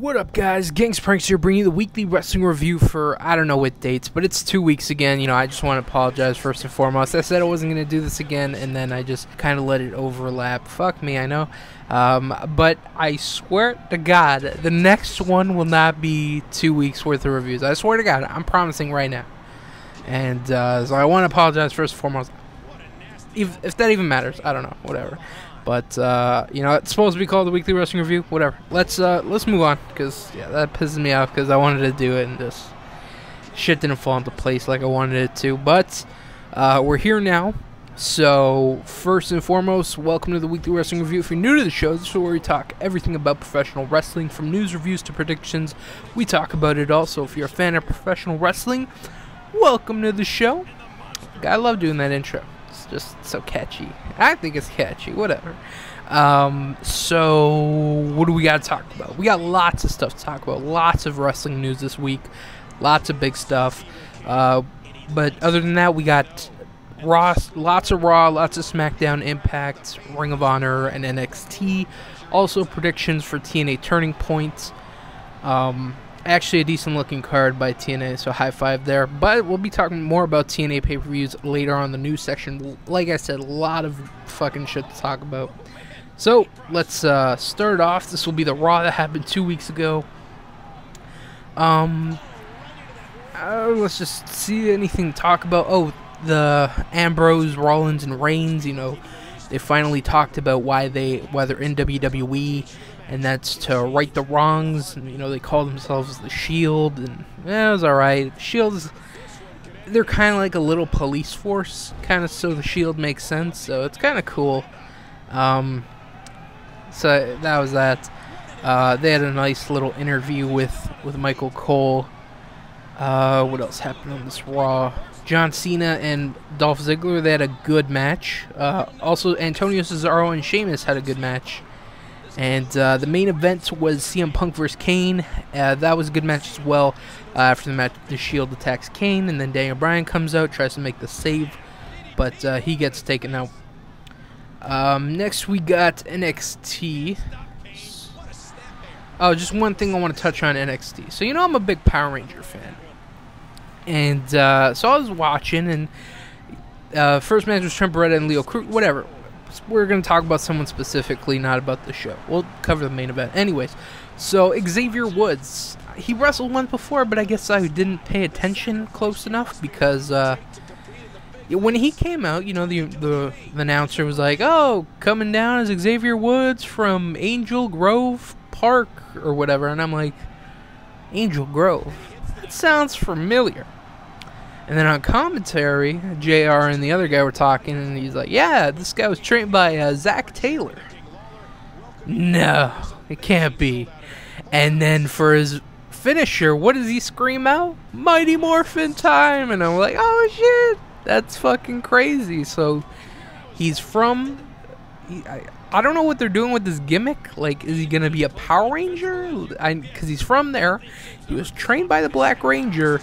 What up, guys? GangstaPranksta here, bringing you the weekly wrestling review for, I don't know what dates, but it's 2 weeks again. You know, I just want to apologize first and foremost. I said I wasn't going to do this again, and then I just kind of let it overlap. Fuck me, I know. But I swear to God, the next one will not be 2 weeks worth of reviews. I swear to God, I'm promising right now. And so I want to apologize first and foremost. If that even matters, I don't know, whatever. But, you know, it's supposed to be called the Weekly Wrestling Review. Whatever. Let's move on. Because, yeah, that pisses me off. Because I wanted to do it. And just shit didn't fall into place like I wanted it to. But, we're here now. So, first and foremost, welcome to the Weekly Wrestling Review. If you're new to the show, this is where we talk everything about professional wrestling. From news, reviews, to predictions. We talk about it all. So, if you're a fan of professional wrestling, welcome to the show. I love doing that intro. Just so catchy. I think it's catchy. Whatever. So what do we got to talk about? We got lots of stuff to talk about. Lots of wrestling news this week. Lots of big stuff. But other than that, we got lots of Raw, lots of Smackdown, Impact, Ring of Honor, and NXT. Also predictions for TNA Turning Point. Actually a decent looking card by TNA, so high five there. But we'll be talking more about TNA pay-per-views later on in the news section. Like I said, a lot of fucking shit to talk about. So let's start off. This will be the Raw that happened 2 weeks ago. Let's just see anything to talk about. Oh, the Ambrose, Rollins, and Reigns. You know, they finally talked about why they're in WWE. And that's to right the wrongs. And, you know, they call themselves the Shield, and it was alright. Shield's, they're kind of like a little police force, kind of, so the Shield makes sense. So it's kind of cool. So that was that. They had a nice little interview with Michael Cole. What else happened on this Raw? John Cena and Dolph Ziggler, they had a good match. Also, Antonio Cesaro and Sheamus had a good match. And the main event was CM Punk vs. Kane. That was a good match as well. After the match, the Shield attacks Kane, and then Daniel Bryan comes out, tries to make the save, but he gets taken out. Next, we got NXT. Oh, just one thing I want to touch on NXT. So, you know, I'm a big Power Ranger fan. And so I was watching, and first match was Trent Beretta and Leo Cruz, whatever. We're going to talk about someone specifically, not about the show. We'll cover the main event. Anyways, so Xavier Woods. He wrestled once before, but I guess I didn't pay attention close enough because when he came out, you know, the announcer was like, oh, coming down is Xavier Woods from Angel Grove Park or whatever. And I'm like, Angel Grove? That sounds familiar. And then on commentary, JR and the other guy were talking, and he's like, yeah, this guy was trained by Zach Taylor. No, it can't be. And then for his finisher, what does he scream out? Mighty Morphin time! And I'm like, oh shit, that's fucking crazy. So he's from... I don't know what they're doing with this gimmick. Like, is he going to be a Power Ranger? Because he's from there. He was trained by the Black Ranger.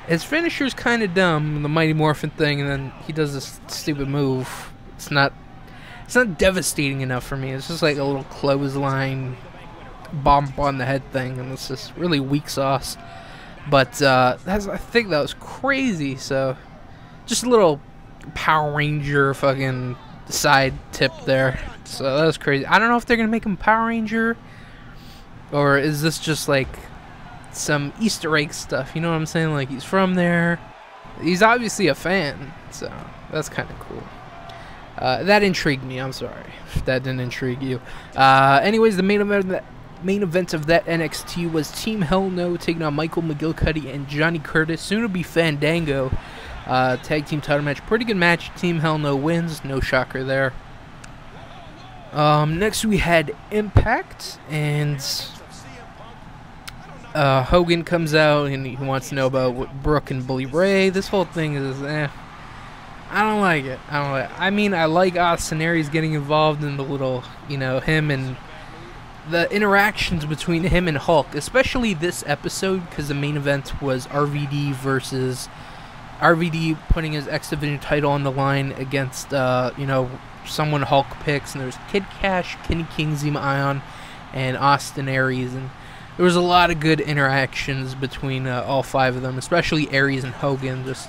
His finisher's kind of dumb, the Mighty Morphin thing, and then he does this stupid move. It's not devastating enough for me. It's just like a little clothesline bump on the head thing, and it's just really weak sauce. But I think that was crazy. So just a little Power Ranger fucking side tip there. So that was crazy. I don't know if they're gonna make him Power Ranger, or is this just like some Easter egg stuff, you know what I'm saying? Like, he's from there. He's obviously a fan, so that's kind of cool. That intrigued me. I'm sorry if that didn't intrigue you. Anyways, the main event of that NXT was Team Hell No taking on Michael McGillicuddy and Johnny Curtis, soon to be Fandango. Tag team title match. Pretty good match. Team Hell No wins. No shocker there. Next we had Impact, and Hogan comes out and he wants to know about what Brooke and Bully Ray. This whole thing is, I don't like it. I mean, I like Austin Aries getting involved in the little, you know, him and the interactions between him and Hulk, especially this episode, because the main event was RVD versus RVD putting his X Division title on the line against, you know, someone Hulk picks, and there's Kid Cash, Kenny King, Zema Ion, and Austin Aries, and there was a lot of good interactions between all 5 of them, especially Aries and Hogan. Just,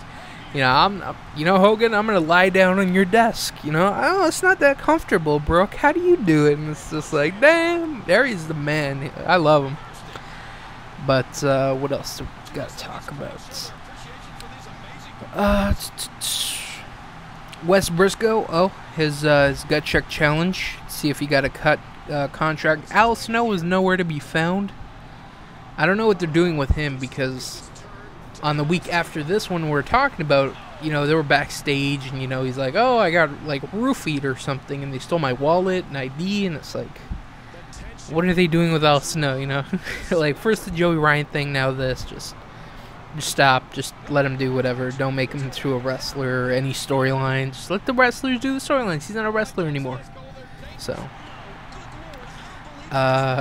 you know, Hogan, I'm gonna lie down on your desk. You know, oh, it's not that comfortable, Brooke. How do you do it? And it's just like, damn, Aries is the man. I love him. But what else do we got to talk about? Wes Briscoe. Oh, his gut check challenge. See if he got a cut contract. Al Snow was nowhere to be found. I don't know what they're doing with him, because on the week after this one we're talking about, you know, they were backstage and, you know, he's like, oh, I got like roofied or something and they stole my wallet and ID, and it's like, what are they doing with Al Snow, you know? Like, first the Joey Ryan thing, now this. Just stop. Just let him do whatever. Don't make him into a wrestler or any storyline. Just let the wrestlers do the storylines. He's not a wrestler anymore. So,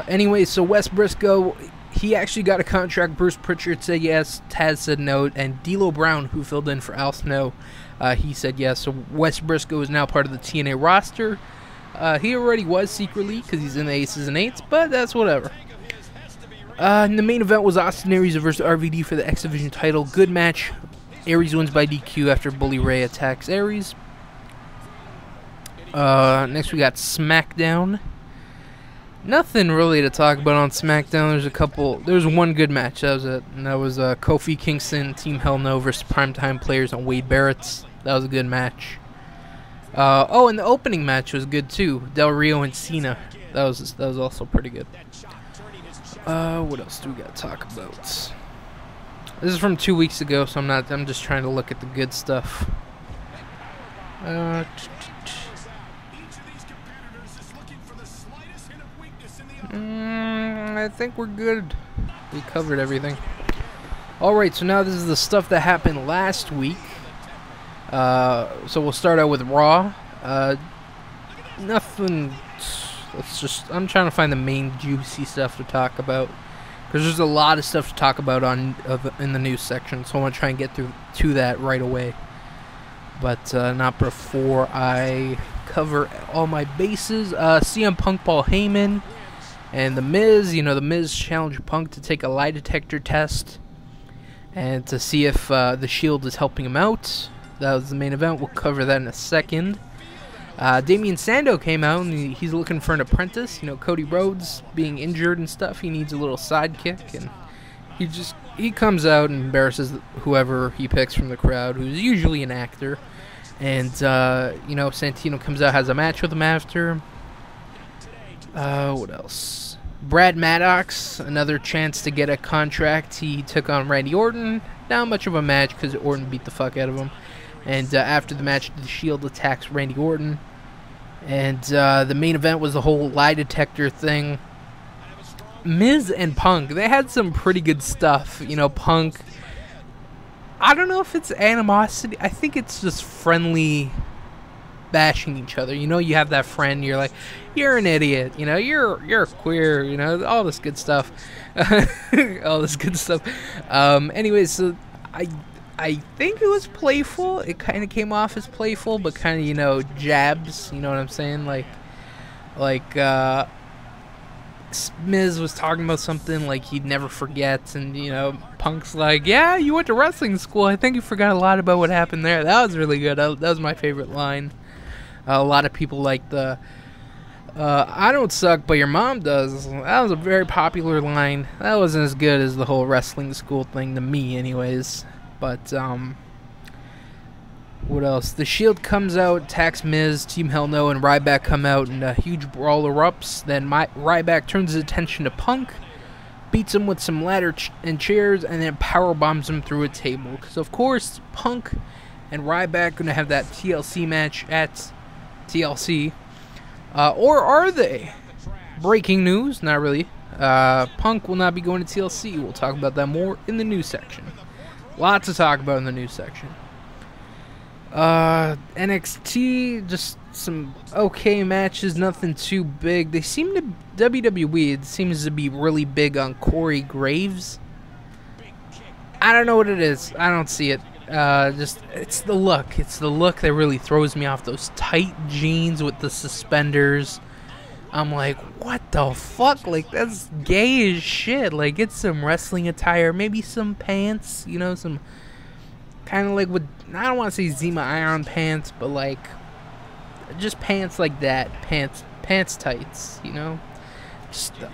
anyway, so Wes Briscoe, he actually got a contract. Bruce Pritchard said yes. Taz said no. And D'Lo Brown, who filled in for Al Snow, he said yes. So Wes Briscoe is now part of the TNA roster. He already was secretly, because he's in the Aces and Eights, but that's whatever. And the main event was Austin Aries versus RVD for the X Division title. Good match. Aries wins by DQ after Bully Ray attacks Aries. Next we got SmackDown. Nothing really to talk about on SmackDown. There's one good match. That was it. And that was Kofi Kingston, Team Hell No versus Primetime Players on Wade Barrett's. That was a good match. Oh, and the opening match was good too. Del Rio and Cena. That was also pretty good. What else do we got to talk about? This is from 2 weeks ago, so I'm just trying to look at the good stuff. I think we're good. We covered everything. Alright, so now this is the stuff that happened last week. So we'll start out with Raw. Nothing. I'm trying to find the main juicy stuff to talk about, because there's a lot of stuff to talk about in the news section. So I want to try and get to that right away. But not before I cover all my bases. CM Punk, Paul Heyman, and The Miz. You know, The Miz challenged Punk to take a lie detector test and to see if the Shield is helping him out. That was the main event. We'll cover that in a second. Damian Sandow came out, and he's looking for an apprentice. You know, Cody Rhodes being injured and stuff. He needs a little sidekick, and he comes out and embarrasses whoever he picks from the crowd, who's usually an actor. And, you know, Santino comes out, has a match with him after. What else? Brad Maddox, another chance to get a contract. He took on Randy Orton. Not much of a match, because Orton beat the fuck out of him. And after the match, the Shield attacks Randy Orton. And the main event was the whole lie detector thing. Miz and Punk, they had some pretty good stuff. You know, Punk, I don't know if it's animosity. I think it's just friendly bashing each other. You know, you have that friend, you're like, you're an idiot. You know, you're a queer. You know, all this good stuff. All this good stuff. Anyways, so I think it was playful. It kind of came off as playful, but kind of, you know, jabs. You know what I'm saying? Like Miz was talking about something like he'd never forget, and, you know, Punk's like, yeah, you went to wrestling school. I think you forgot a lot about what happened there. That was really good. That was my favorite line. A lot of people like the I don't suck, but your mom does. That was a very popular line. That wasn't as good as the whole wrestling school thing to me, anyways. But, what else? The Shield comes out, attacks Miz, Team Hell No, and Ryback come out, and a huge brawl erupts. Then Ryback turns his attention to Punk, beats him with some ladder and chairs, and then power bombs him through a table. Because, of course, Punk and Ryback going to have that TLC match at TLC. Or are they? Breaking news, not really. Punk will not be going to TLC. We'll talk about that more in the news section. Lots to talk about in the news section. NXT, just some okay matches, nothing too big. They seem to, WWE, it seems to be really big on Corey Graves. I don't know what it is. I don't see it. It's the look. It's the look that really throws me off. Those tight jeans with the suspenders. I'm like, what the fuck? Like, that's gay as shit. Like, get some wrestling attire, maybe some pants, you know, some kind of like what, I don't want to say Zima Iron pants, but like just pants like that, pants tights, you know, just the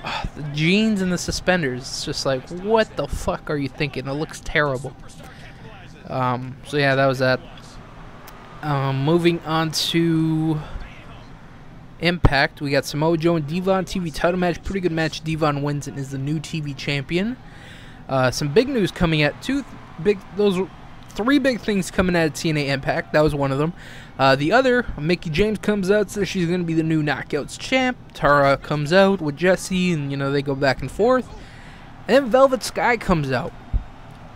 jeans and the suspenders. It's just like, what the fuck are you thinking? It looks terrible. So yeah, that was that. Moving on to Impact, we got Samoa Joe and Devon TV title match. Pretty good match. Devon wins and is the new TV champion. Some big news coming at three big things coming out of TNA Impact. That was one of them. The other, Mickie James comes out, says she's going to be the new Knockouts champ. Tara comes out with Jesse, and, you know, they go back and forth. And then Velvet Sky comes out.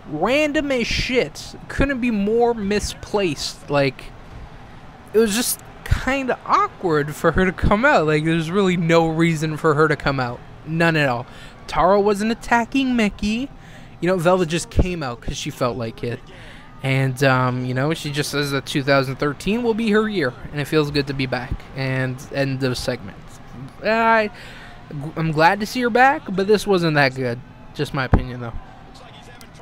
Random as shit. Couldn't be more misplaced. Like, it was just kind of awkward for her to come out. Like, there's really no reason for her to come out. None at all. Tara wasn't attacking Mickie. You know, Velvet just came out because she felt like it. And, you know, she just says that 2013 will be her year, and it feels good to be back. And end of segment. I'm glad to see her back, but this wasn't that good. Just my opinion, though.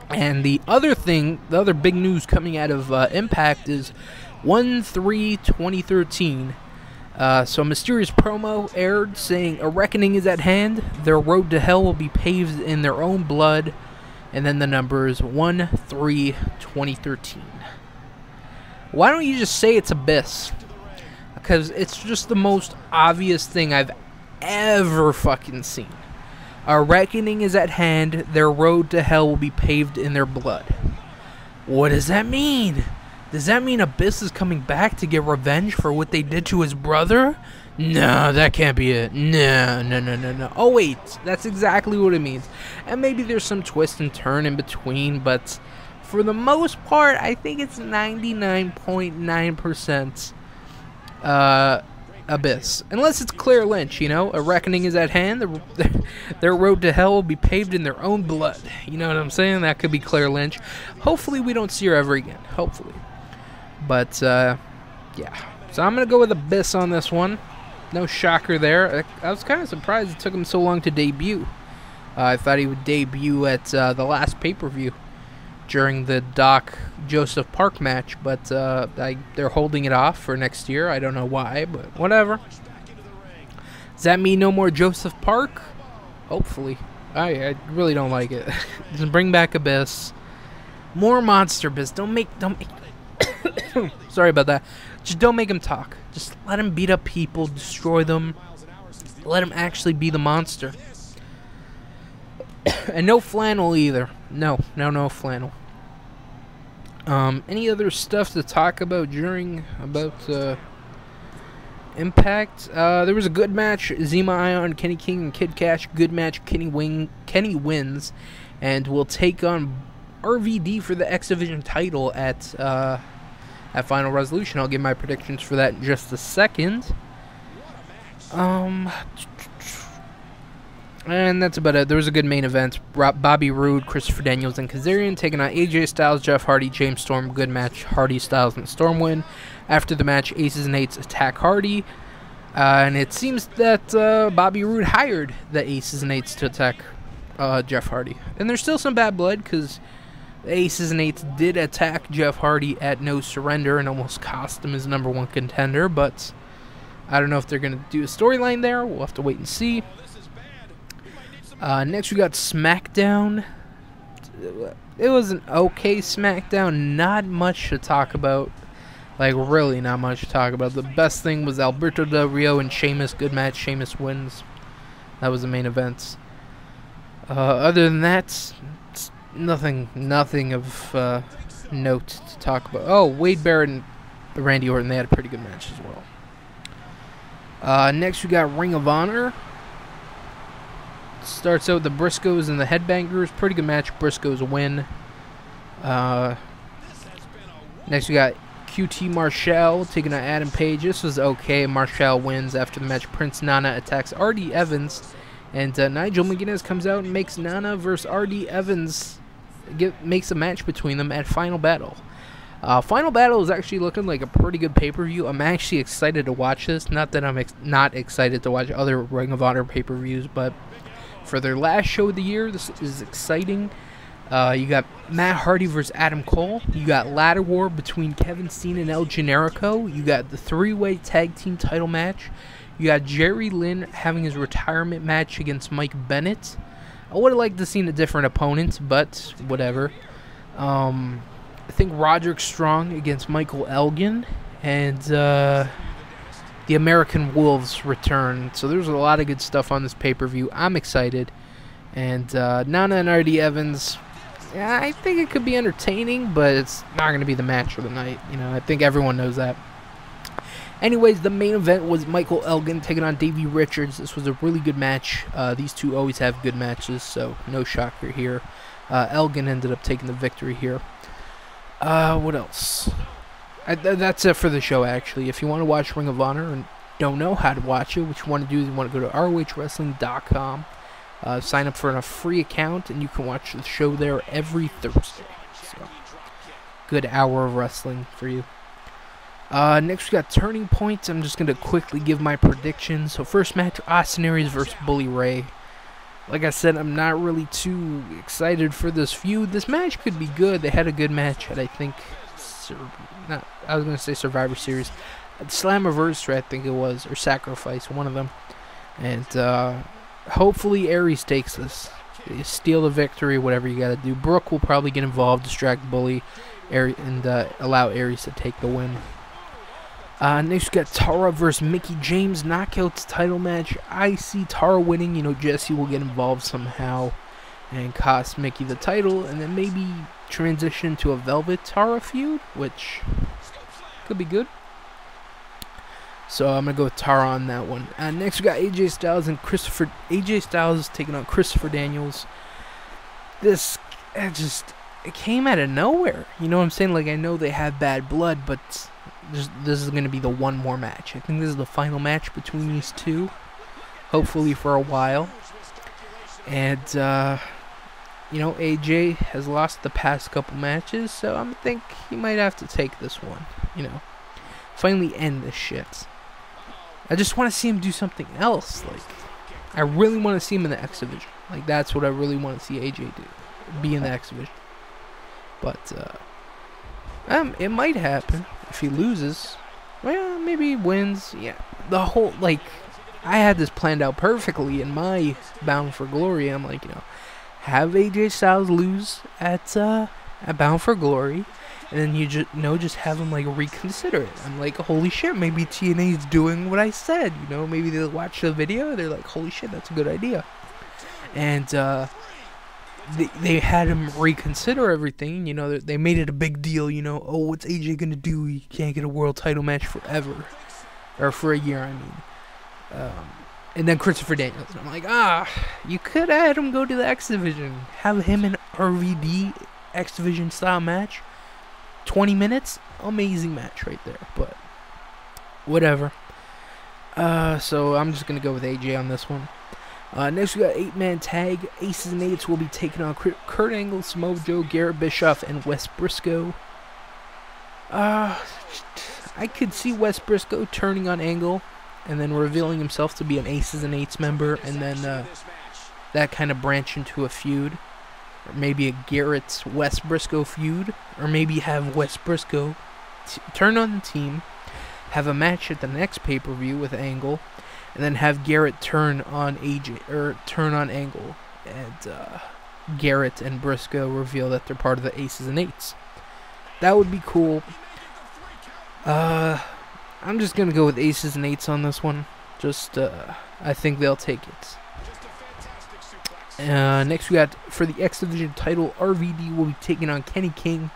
And the other thing, the other big news coming out of Impact is 1/3/2013. So a mysterious promo aired saying a reckoning is at hand. Their road to hell will be paved in their own blood. And then the numbers 1/3/2013. Why don't you just say it's Abyss? Because it's just the most obvious thing I've ever fucking seen. A reckoning is at hand. Their road to hell will be paved in their blood. What does that mean? Does that mean Abyss is coming back to get revenge for what they did to his brother? No, that can't be it. No. Oh, wait. That's exactly what it means. And maybe there's some twist and turn in between, but for the most part, I think it's 99.9% Abyss. Unless it's Claire Lynch, you know? A reckoning is at hand. Their road to hell will be paved in their own blood. You know what I'm saying? That could be Claire Lynch. Hopefully we don't see her ever again. Hopefully. But, yeah. So I'm going to go with Abyss on this one. No shocker there. I was kind of surprised it took him so long to debut. I thought he would debut at the last pay-per-view during the Doc Joseph Park match, but they're holding it off for next year. I don't know why, but whatever. Does that mean no more Joseph Park? Hopefully. I really don't like it. Just bring back Abyss. More Monster Abyss. Don't make sorry about that. Just don't make him talk. Just let him beat up people, destroy them. Let him actually be the monster. And no flannel either. No flannel. Any other stuff to talk about Impact? There was a good match. Zima Ion, Kenny King, and Kid Cash. Good match. Kenny wins, and will take on RVD for the X Division title at Final Resolution. I'll give my predictions for that in just a second. And that's about it. There was a good main event. Bobby Roode, Christopher Daniels, and Kazarian taking on AJ Styles, Jeff Hardy, James Storm. Good match. Hardy, Styles, and Storm win. After the match, Aces and Eights attack Hardy. And it seems that Bobby Roode hired the Aces and Eights to attack Jeff Hardy. And there's still some bad blood because the Aces and Eights did attack Jeff Hardy at No Surrender and almost cost him his #1 contender. But I don't know if they're going to do a storyline there. We'll have to wait and see. Next we got SmackDown. It was an okay SmackDown. Not much to talk about. Like, really not much to talk about. The best thing was Alberto Del Rio and Sheamus. Good match. Sheamus wins. That was the main event. Other than that, nothing of note to talk about. Oh, Wade Barrett and Randy Orton, they had a pretty good match as well. Next we got Ring of Honor. Starts out with the Briscoes and the Headbangers. Pretty good match. Briscoes win. Next we got QT Marshall taking on Adam Page. This was okay. Marshall wins. After the match, Prince Nana attacks R.D. Evans. And Nigel McGuinness comes out and makes Nana versus R.D. Evans. Makes a match between them at Final Battle. Final Battle is actually looking like a pretty good pay-per-view. I'm actually excited to watch this. Not that I'm not excited to watch other Ring of Honor pay-per-views, but for their last show of the year, this is exciting. You got Matt Hardy versus Adam Cole. You got Ladder War between Kevin Steen and El Generico. You got the three-way tag team title match. You got Jerry Lynn having his retirement match against Mike Bennett. I would have liked to see a different opponent, but whatever. I think Roderick Strong against Michael Elgin. And the American Wolves return. So there's a lot of good stuff on this pay-per-view. I'm excited. And Nana and R.D. Evans, yeah, I think it could be entertaining, but it's not going to be the match of the night. You know, I think everyone knows that. Anyways, the main event was Michael Elgin taking on Davey Richards. This was a really good match. These two always have good matches, so no shocker here. Elgin ended up taking the victory here. What else? That's it for the show, actually. If you want to watch Ring of Honor and don't know how to watch it, what you want to do is you want to go to ROHWrestling.com. Sign up for a free account, and you can watch the show there every Thursday. So, good hour of wrestling for you. Next, we got Turning Point. I'm just going to quickly give my predictions. So, first match, Austin Aries versus Bully Ray. Like I said, I'm not really too excited for this feud. This match could be good. They had a good match at, I think, I was going to say Survivor Series. Slammiversary, I think it was, or Sacrifice, one of them. And, hopefully Aries takes this. You steal the victory, whatever you got to do. Brooke will probably get involved, distract Bully, and allow Aries to take the win. Next, we got Tara versus Mickie James Knockouts title match. I see Tara winning. You know, Jesse will get involved somehow and cost Mickie the title, and then maybe transition to a Velvet Tara feud, which could be good. So I'm going to go with Tara on that one. Next, we got AJ Styles and Christopher. AJ Styles taking on Christopher Daniels. This, it came out of nowhere. You know what I'm saying? Like, I know they have bad blood, but this is going to be the one more match. I think this is the final match between these two. Hopefully for a while. And, you know, AJ has lost the past couple matches, so I think he might have to take this one. You know, finally end this shit. I just want to see him do something else. Like, I really want to see him in the X Division. Like, that's what I really want to see AJ do. Be in the X Division. But, it might happen if he loses. Well, maybe he wins. Yeah, the whole, like, I had this planned out perfectly in my Bound for Glory. I'm like, you know, have AJ Styles lose at Bound for Glory. And then you just have him, like, reconsider it. I'm like, holy shit, maybe TNA is doing what I said. You know, maybe they'll watch the video, they're like, holy shit, that's a good idea. And, they had him reconsider everything. You know, they made it a big deal, you know. Oh, what's AJ gonna do? He can't get a world title match forever. Or for a year, I mean. And then Christopher Daniels. I'm like, you could have had him go to the X Division. Have him in RVD X Division style match. 20 minutes, amazing match right there, but whatever. So I'm just going to go with AJ on this one. Next, we got 8-man tag. Aces and Eights will be taking on Kurt Angle, Samoa Joe, Garrett Bischoff, and Wes Briscoe. I could see Wes Briscoe turning on Angle and then revealing himself to be an Aces and Eights member, and then that kind of branch into a feud. Or maybe a Garrett-Wes Briscoe feud. Or maybe have Wes Briscoe turn on the team, have a match at the next pay-per-view with Angle, and then have Garrett turn on AJ, or turn on Angle, and Garrett and Briscoe reveal that they're part of the Aces and Eights. That would be cool. I'm just gonna go with Aces and Eights on this one. Just, I think they'll take it. Next, we got, for the X Division title, RVD will be taking on Kenny King.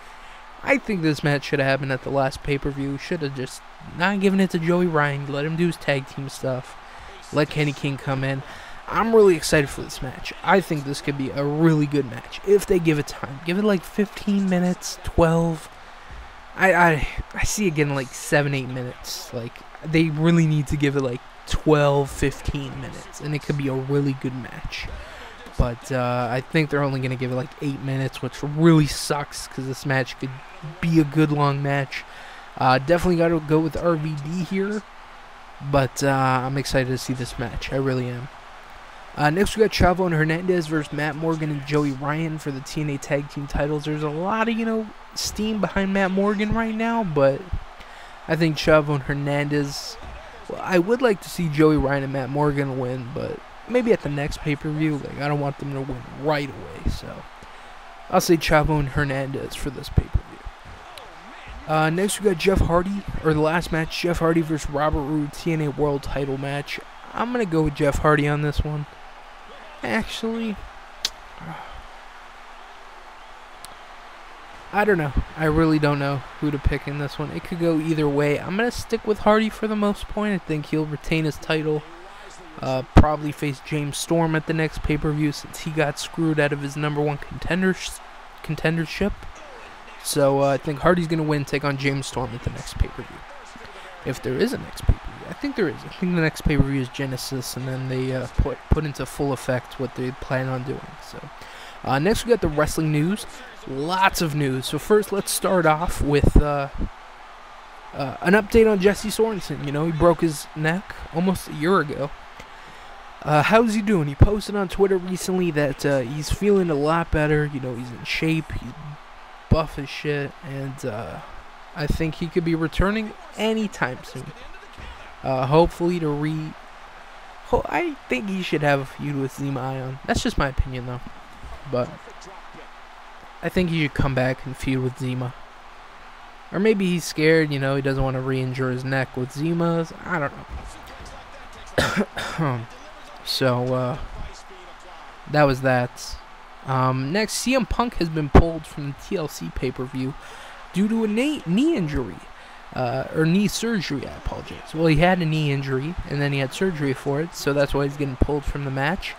I think this match should have happened at the last pay-per-view. Should have just not given it to Joey Ryan. Let him do his tag team stuff. Let Kenny King come in. I'm really excited for this match. I think this could be a really good match if they give it time. Give it like 15 minutes, 12. I see it getting like 7-8 minutes. Like, they really need to give it like 12, 15 minutes, and it could be a really good match. But I think they're only going to give it like 8 minutes, which really sucks because this match could be a good long match. Definitely got to go with RVD here, but I'm excited to see this match. I really am. Next we got Chavo and Hernandez versus Matt Morgan and Joey Ryan for the TNA Tag Team titles. There's a lot of, steam behind Matt Morgan right now, but I think Chavo and Hernandez, well, I would like to see Joey Ryan and Matt Morgan win, but maybe at the next pay-per-view. Like, I don't want them to win right away, so I'll say Chavo and Hernandez for this pay-per-view. Next we got Jeff Hardy, or the last match, Jeff Hardy versus Robert Roode TNA World Title match. I'm going to go with Jeff Hardy on this one. Actually, I don't know. I really don't know who to pick in this one. It could go either way. I'm going to stick with Hardy for the most point. I think he'll retain his title. Probably face James Storm at the next pay-per-view since he got screwed out of his #1 contendership. So I think Hardy's going to win, take on James Storm at the next pay-per-view. If there is a next pay-per-view. I think there is. I think the next pay-per-view is Genesis, and then they put into full effect what they plan on doing. So next we got the wrestling news. Lots of news. So first let's start off with an update on Jesse Sorensen. He broke his neck almost a year ago. How's he doing? He posted on Twitter recently that he's feeling a lot better. He's in shape. He's buff as shit, and I think he could be returning anytime soon. Hopefully I think he should have a feud with Zema Ion. That's just my opinion, though. But I think he should come back and feud with Zema. Or maybe he's scared, he doesn't want to re-injure his neck with Zema's. I don't know. So, that was that. Next, CM Punk has been pulled from the TLC pay-per-view due to a knee injury. Or knee surgery, I apologize. Well, he had a knee injury, and then he had surgery for it, so that's why he's getting pulled from the match.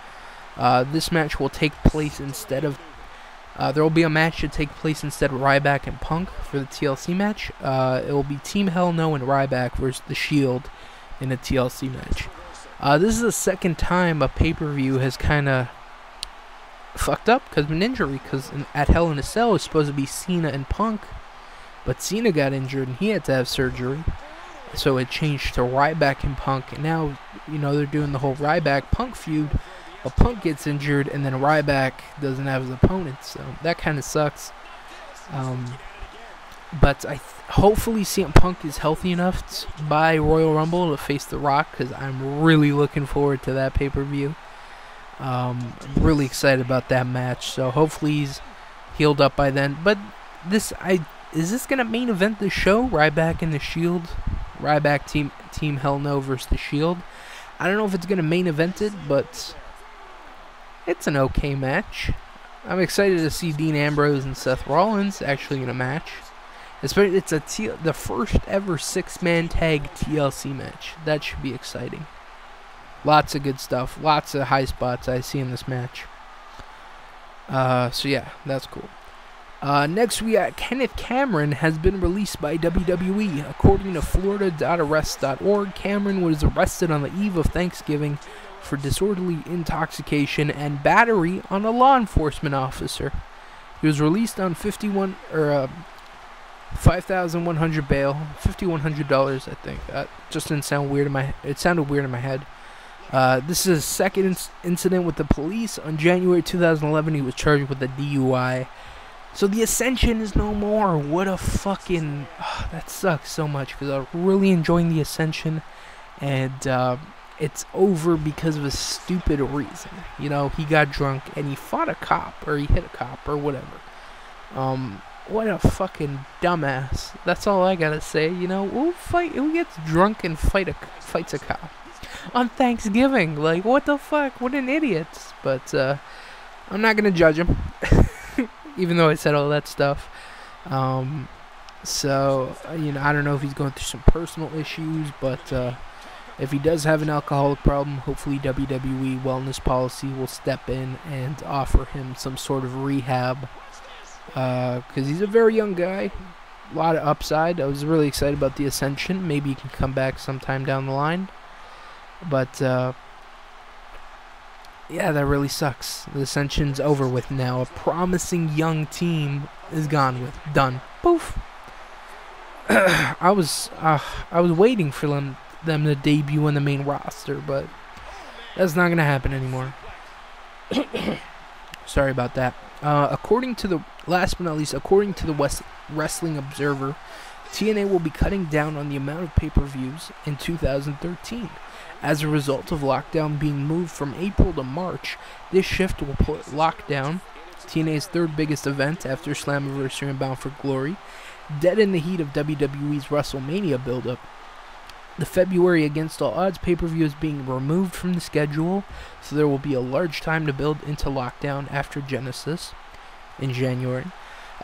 This match will take place instead of... there will be a match to take place instead of Ryback and Punk for the TLC match. It will be Team Hell No and Ryback versus The Shield in a TLC match. This is the second time a pay-per-view has kind of fucked up because of an injury, because at Hell in a Cell it was supposed to be Cena and Punk, but Cena got injured and he had to have surgery, so it changed to Ryback and Punk, and now, they're doing the whole Ryback-Punk feud, but Punk gets injured and then Ryback doesn't have his opponent, so that kind of sucks. But hopefully CM Punk is healthy enough by Royal Rumble to face The Rock, because I'm really looking forward to that pay-per-view. I'm really excited about that match, so hopefully he's healed up by then. But is this going to main event the show? Ryback and The Shield? Ryback Team Hell No versus The Shield? I don't know if it's going to main event it, but it's an okay match. I'm excited to see Dean Ambrose and Seth Rollins actually in a match. Especially, it's the first ever 6-man tag TLC match. That should be exciting. Lots of good stuff. Lots of high spots I see in this match. So yeah, that's cool. Next we got Kenneth Cameron has been released by WWE. According to Florida.arrest.org, Cameron was arrested on the eve of Thanksgiving for disorderly intoxication and battery on a law enforcement officer. He was released on $5,100 bail, $5,100, I think. That just didn't sound weird in my. It sounded weird in my head. This is his second incident with the police. On January 2011, he was charged with a DUI. So the Ascension is no more. What a fucking... that sucks so much, because I was really enjoying the Ascension, and it's over because of a stupid reason. He got drunk, and he fought a cop, or he hit a cop, or whatever. What a fucking dumbass. That's all I gotta say. Who gets drunk and fights a cop on Thanksgiving? Like, what the fuck? What an idiot. But I'm not gonna judge him, even though I said all that stuff. So I don't know if he's going through some personal issues, but if he does have an alcoholic problem, hopefully WWE Wellness Policy will step in and offer him some sort of rehab. Because he's a very young guy, a lot of upside. I was really excited about the Ascension. Maybe he can come back sometime down the line. But yeah, that really sucks. The Ascension's over with now. A promising young team is gone with. Done. Poof. I was waiting for them to debut in the main roster, but that's not gonna happen anymore. Sorry about that. According to the last but not least, according to the Wrestling Observer, TNA will be cutting down on the amount of pay-per-views in 2013. As a result of Lockdown being moved from April to March, this shift will put Lockdown, TNA's third biggest event after Slammiversary and Bound for Glory, dead in the heat of WWE's WrestleMania build-up. The February Against All Odds pay-per-view is being removed from the schedule, so there will be a large time to build into Lockdown after Genesis in January.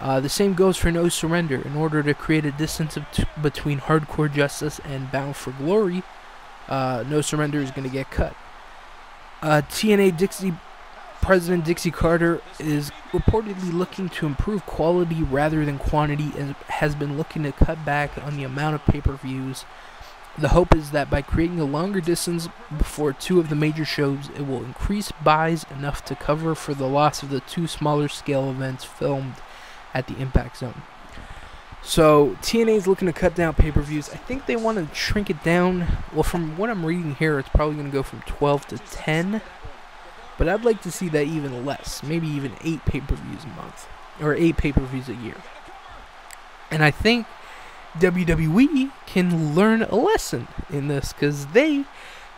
The same goes for No Surrender. In order to create a distance between Hardcore Justice and Bound for Glory, No Surrender is going to get cut. TNA President Dixie Carter is reportedly looking to improve quality rather than quantity and has been looking to cut back on the amount of pay-per-views. The hope is that by creating a longer distance before two of the major shows, it will increase buys enough to cover for the loss of the two smaller scale events filmed at the Impact Zone. So TNA is looking to cut down pay-per-views. I think they want to shrink it down. Well, from what I'm reading here, it's probably going to go from 12 to 10. But I'd like to see that even less. Maybe even 8 pay-per-views a month. Or 8 pay-per-views a year. And I think WWE can learn a lesson in this, because they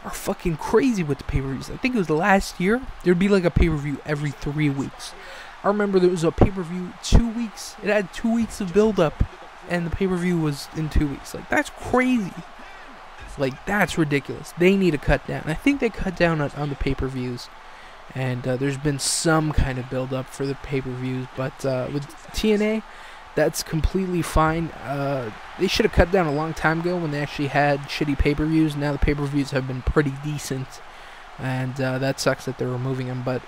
are fucking crazy with the pay-per-views. I think it was last year, there'd be like a pay-per-view every 3 weeks. I remember there was a pay-per-view 2 weeks. It had 2 weeks of build-up, and the pay-per-view was in 2 weeks. Like, that's crazy. Like, that's ridiculous. They need to cut down. I think they cut down on the pay-per-views, and there's been some kind of build-up for the pay-per-views, but with TNA, that's completely fine. They should have cut down a long time ago when they actually had shitty pay-per-views. Now the pay-per-views have been pretty decent, and that sucks that they're removing them, but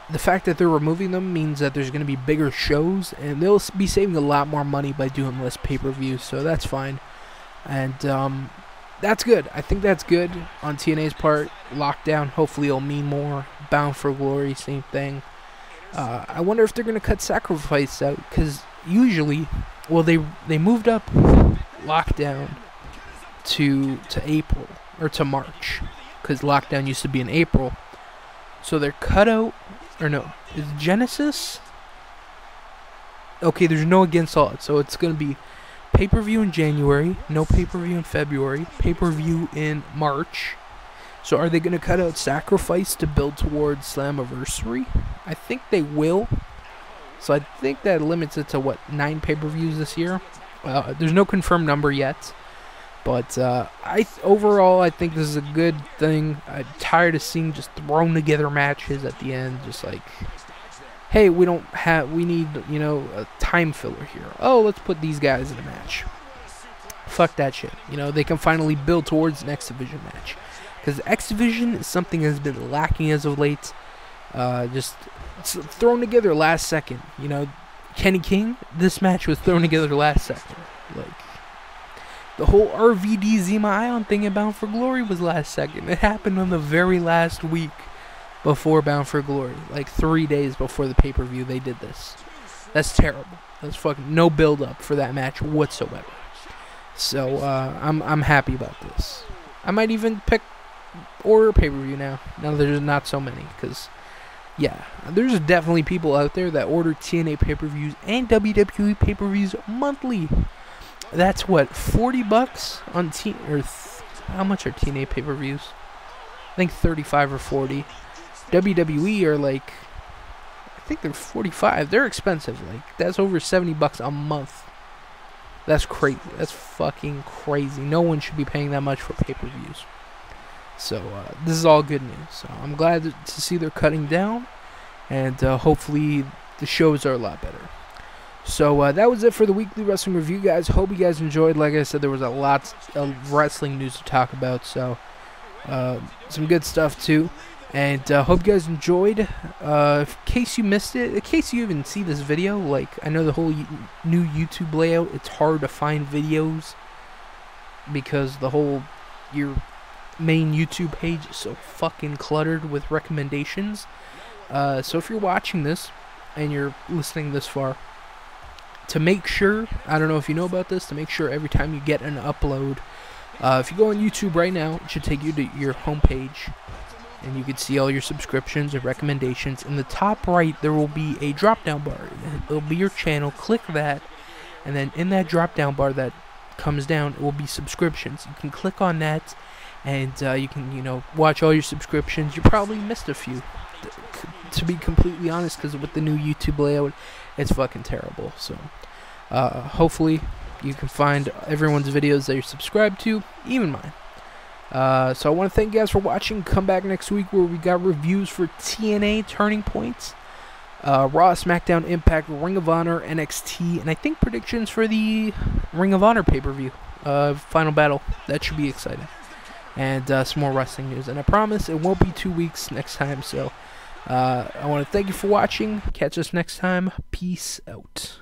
the fact that they're removing them means that there's going to be bigger shows, and they'll be saving a lot more money by doing less pay-per-views, so that's fine. And that's good. I think that's good on TNA's part. Lockdown, hopefully it'll mean more. Bound for Glory, same thing. I wonder if they're going to cut Sacrifice out, because usually, well, they moved up Lockdown to April, or to March, because Lockdown used to be in April. So they're cut out, or no, is Genesis? Okay, there's no Against All Odds, so it's going to be pay-per-view in January, no pay-per-view in February, pay-per-view in March. So are they going to cut out Sacrifice to build towards Slammiversary? I think they will. So I think that limits it to, what, 9 pay-per-views this year? There's no confirmed number yet. But overall, I think this is a good thing. I'm tired of seeing just thrown together matches at the end. Just like, hey, we need, you know, a time filler here. Oh, let's put these guys in a match. Fuck that shit. You know, they can finally build towards an X Division match. Because X Division is something that's been lacking as of late. Just thrown together last second. You know, Kenny King, this match was thrown together last second. Like, the whole RVD Zema Ion thing in Bound for Glory was last second. It happened on the very last week before Bound for Glory. Like 3 days before the pay-per-view, they did this. That's terrible. That's fucking no build-up for that match whatsoever. So, I'm happy about this. I might even order pay-per-view now that there's not so many, because, yeah, there's definitely people out there that order TNA pay-per-views and WWE pay-per-views monthly. That's what, $40 on how much are TNA pay-per-views? I think 35 or 40. WWE are like, I think they're 45. They're expensive. Like, that's over $70 a month. That's crazy. That's fucking crazy. No one should be paying that much for pay-per-views. So this is all good news. So I'm glad to see they're cutting down, and hopefully the shows are a lot better. So that was it for the weekly wrestling review, guys. Hope you guys enjoyed. Like I said, there was a lot of wrestling news to talk about, so some good stuff too. And hope you guys enjoyed. In case you missed it, in case you even see this video, like, I know the whole new YouTube layout, it's hard to find videos because the whole, you're main YouTube page is so fucking cluttered with recommendations. So if you're watching this and you're listening this far, to make sure, I don't know if you know about this, to make sure every time you get an upload, if you go on YouTube right now, it should take you to your homepage, and you can see all your subscriptions and recommendations. In the top right, there will be a drop-down bar. It'll be your channel. Click that, and then in that drop-down bar that comes down, it will be subscriptions. You can click on that, and you can, you know, watch all your subscriptions. You probably missed a few, to be completely honest, because with the new YouTube layout, it's fucking terrible. So hopefully you can find everyone's videos that you're subscribed to, even mine. So I want to thank you guys for watching. Come back next week where we got reviews for TNA Turning Points, Raw, SmackDown, Impact, Ring of Honor, NXT, and I think predictions for the Ring of Honor pay-per-view, Final Battle. That should be exciting. And some more wrestling news. And I promise it won't be 2 weeks next time. So I want to thank you for watching. Catch us next time. Peace out.